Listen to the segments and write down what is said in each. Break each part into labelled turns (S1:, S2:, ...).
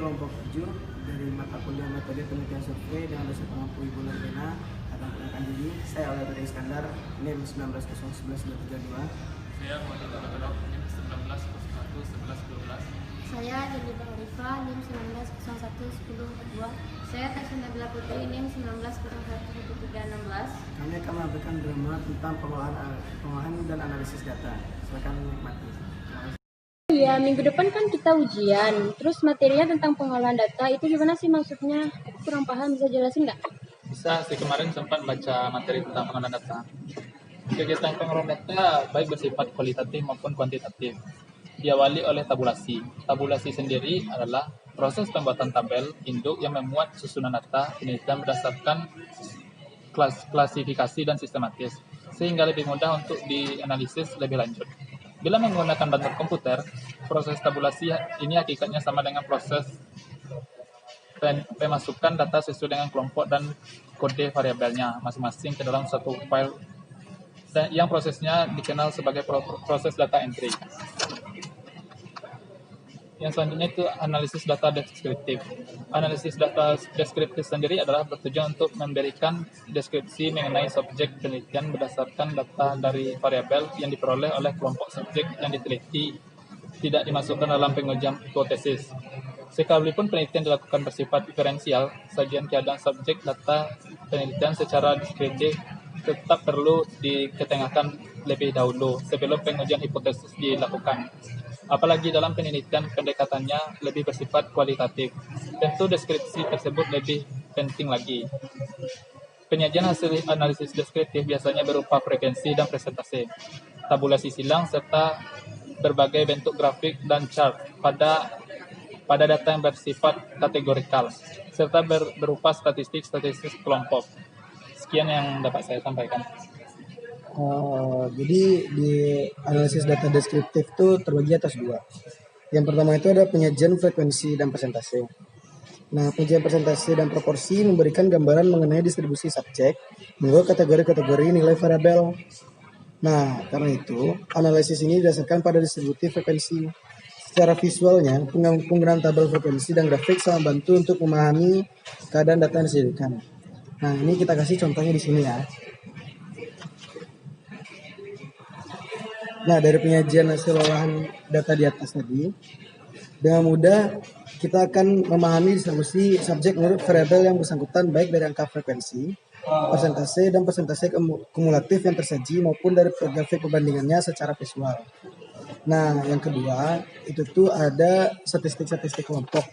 S1: kelompok 7 dari mata kuliah metode penelitian survei dengan dosen pengampu Ibu Nurlina akan menggunakan diri. Saya Oleh Iskandar, NIM 19011232.
S2: Saya Muhammad Abdullah, NIM 19011112.
S3: Saya Jelibah Arifa, NIM 19011042. Saya Tasya Nabila Putri, NIM 19011316.
S1: Kami akan memberikan drama tentang pengolahan dan analisis data. Silakan menikmati.
S4: Ya, minggu depan kan kita ujian. Terus materinya tentang pengolahan data itu gimana sih maksudnya? Aku kurang paham, bisa jelasin nggak?
S2: Bisa sih, kemarin sempat baca materi tentang pengolahan data. Kegiatan pengolahan data baik bersifat kualitatif maupun kuantitatif. Diawali oleh tabulasi. Tabulasi sendiri adalah proses pembuatan tabel induk yang memuat susunan data penelitian berdasarkan klasifikasi dan sistematis, sehingga lebih mudah untuk dianalisis lebih lanjut. Bila menggunakan bantuan komputer, proses tabulasi ini hakikatnya sama dengan proses pemasukan data sesuai dengan kelompok dan kode variabelnya masing-masing ke dalam satu file, dan yang prosesnya dikenal sebagai proses data entry. Yang selanjutnya itu analisis data deskriptif. Analisis data deskriptif sendiri adalah bertujuan untuk memberikan deskripsi mengenai subjek penelitian berdasarkan data dari variabel yang diperoleh oleh kelompok subjek yang diteliti, tidak dimasukkan dalam pengujian hipotesis. Sekalipun penelitian dilakukan bersifat diferensial, sajian keadaan subjek data penelitian secara deskriptif tetap perlu diketengahkan lebih dahulu sebelum pengujian hipotesis dilakukan. Apalagi dalam penelitian pendekatannya lebih bersifat kualitatif, tentu deskripsi tersebut lebih penting lagi. Penyajian hasil analisis deskriptif biasanya berupa frekuensi dan presentase, tabulasi silang, serta berbagai bentuk grafik dan chart pada data yang bersifat kategorikal, serta berupa statistik kelompok. Sekian yang dapat saya sampaikan.
S1: Jadi di analisis data deskriptif itu terbagi atas dua. Yang pertama itu ada penyajian frekuensi dan persentase. Nah, penyajian persentase dan proporsi memberikan gambaran mengenai distribusi subjek menurut kategori-kategori nilai variabel. Nah, karena itu analisis ini didasarkan pada distribusi frekuensi. Secara visualnya, penggunaan tabel frekuensi dan grafik sangat membantu untuk memahami keadaan data yang disajikan. Nah, ini kita kasih contohnya di sini ya. Nah, dari penyajian hasil olahan data di atas tadi, dengan mudah kita akan memahami distribusi subjek menurut variabel yang bersangkutan baik dari angka frekuensi, persentase, dan persentase kumulatif yang tersaji maupun dari grafik perbandingannya secara visual. Nah, yang kedua, itu tuh ada statistik kelompok.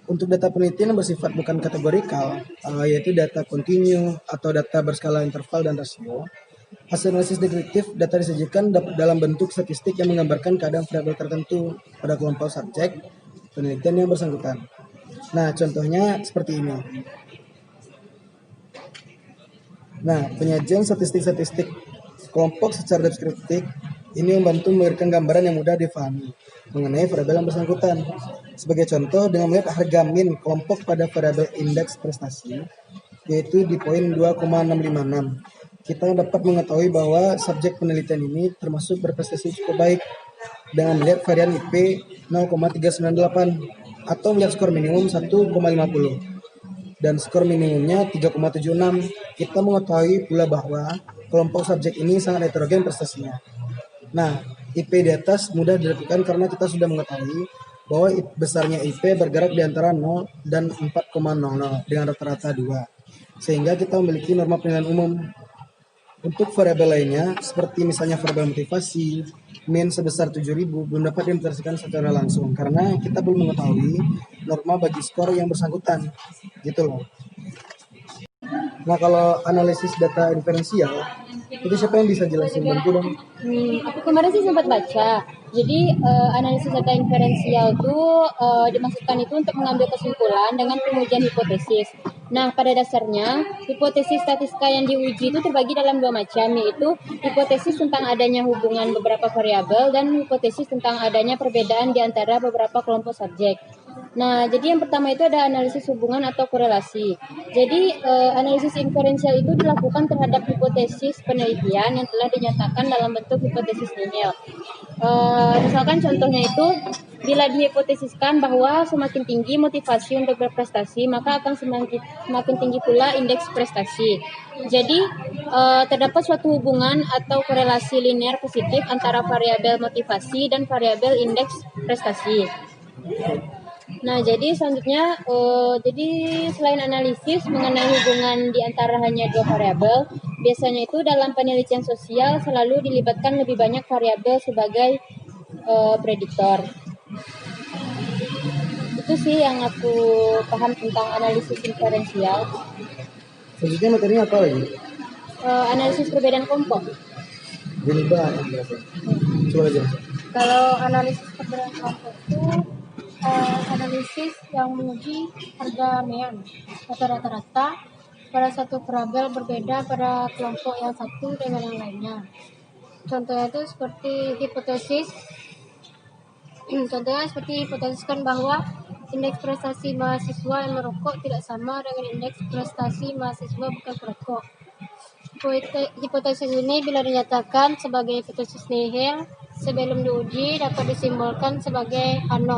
S1: Untuk data penelitian yang bersifat bukan kategorikal, yaitu data kontinu atau data berskala interval dan rasio, hasil analisis deskriptif data disajikan dalam bentuk statistik yang menggambarkan keadaan variabel tertentu pada kelompok subjek penelitian yang bersangkutan. Nah, contohnya seperti ini. Nah, penyajian statistik kelompok secara deskriptif ini membantu memberikan gambaran yang mudah difahami mengenai variabel yang bersangkutan. Sebagai contoh, dengan melihat harga min kelompok pada variabel indeks prestasi, yaitu di poin 2,656. Kita dapat mengetahui bahwa subjek penelitian ini termasuk berprestasi cukup baik dengan melihat varian IP 0,398 atau melihat skor minimum 1,50 dan skor minimumnya 3,76. Kita mengetahui pula bahwa kelompok subjek ini sangat heterogen prestasinya. Nah, IP di atas mudah dilakukan karena kita sudah mengetahui bahwa besarnya IP bergerak di antara 0 dan 4,00 dengan rata-rata 2. Sehingga kita memiliki norma penilaian umum. Untuk variabel lainnya, seperti misalnya variabel motivasi, min sebesar 7.000 belum dapat diintegrasikan secara langsung karena kita belum mengetahui norma bagi skor yang bersangkutan. Gitu loh. Nah, kalau analisis data inferensial, itu siapa yang bisa jelasin? Bantu dong.
S4: Aku kemarin sih sempat baca. Jadi analisis data inferensial itu dimaksudkan itu untuk mengambil kesimpulan dengan pengujian hipotesis. Nah, pada dasarnya hipotesis statistika yang diuji itu terbagi dalam dua macam, yaitu hipotesis tentang adanya hubungan beberapa variabel dan hipotesis tentang adanya perbedaan di antara beberapa kelompok subjek. Nah, jadi yang pertama itu ada analisis hubungan atau korelasi. Jadi, analisis inferensial itu dilakukan terhadap hipotesis penelitian yang telah dinyatakan dalam bentuk hipotesis nihil. Misalkan contohnya itu, bila dihipotesiskan bahwa semakin tinggi motivasi untuk berprestasi, maka akan semakin tinggi pula indeks prestasi. Jadi, terdapat suatu hubungan atau korelasi linear positif antara variabel motivasi dan variabel indeks prestasi. Nah, jadi selanjutnya, jadi selain analisis mengenai hubungan di antara hanya dua variabel, biasanya itu dalam penelitian sosial selalu dilibatkan lebih banyak variabel sebagai prediktor. Itu sih yang aku paham tentang analisis inferensial.
S1: Selanjutnya materinya apa lagi?
S4: Analisis perbedaan kelompok.
S1: Jenibah yang berapa? Coba aja.
S5: Kalau analisis perbedaan kelompok itu analisis yang menguji harga mean atau rata-rata pada satu variabel berbeda pada kelompok yang satu dengan yang lainnya. Contohnya itu seperti hipotesis. Contohnya seperti hipotesiskan bahwa indeks prestasi mahasiswa yang merokok tidak sama dengan indeks prestasi mahasiswa bukan perokok. Hipotesis ini bila dinyatakan sebagai hipotesis nihil sebelum diuji dapat disimbolkan sebagai A0.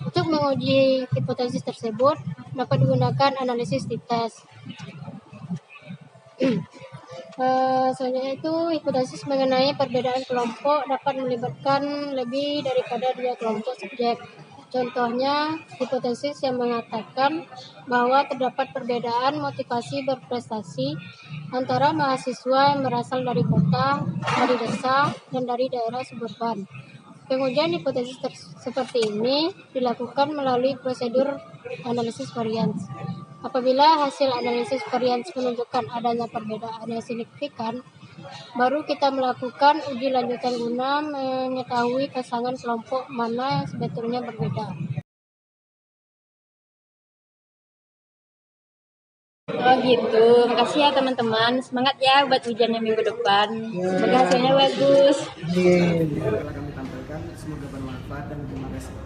S5: Untuk menguji hipotesis tersebut dapat digunakan analisis t-test. Selanjutnya itu hipotesis mengenai perbedaan kelompok dapat melibatkan lebih daripada dua kelompok subjek. Contohnya hipotesis yang mengatakan bahwa terdapat perbedaan motivasi berprestasi antara mahasiswa yang berasal dari kota, dari desa, dan dari daerah suburban. Pengujian hipotesis seperti ini dilakukan melalui prosedur analisis varians. Apabila hasil analisis varians menunjukkan adanya perbedaan yang signifikan, baru kita melakukan uji lanjutan guna mengetahui pasangan kelompok mana yang sebetulnya berbeda.
S4: Oh gitu, makasih ya teman-teman. Semangat ya buat ujiannya minggu depan. Semoga hasilnya bagus.
S1: Ini telah kami tampilkan, semoga bermanfaat dan terima kasih.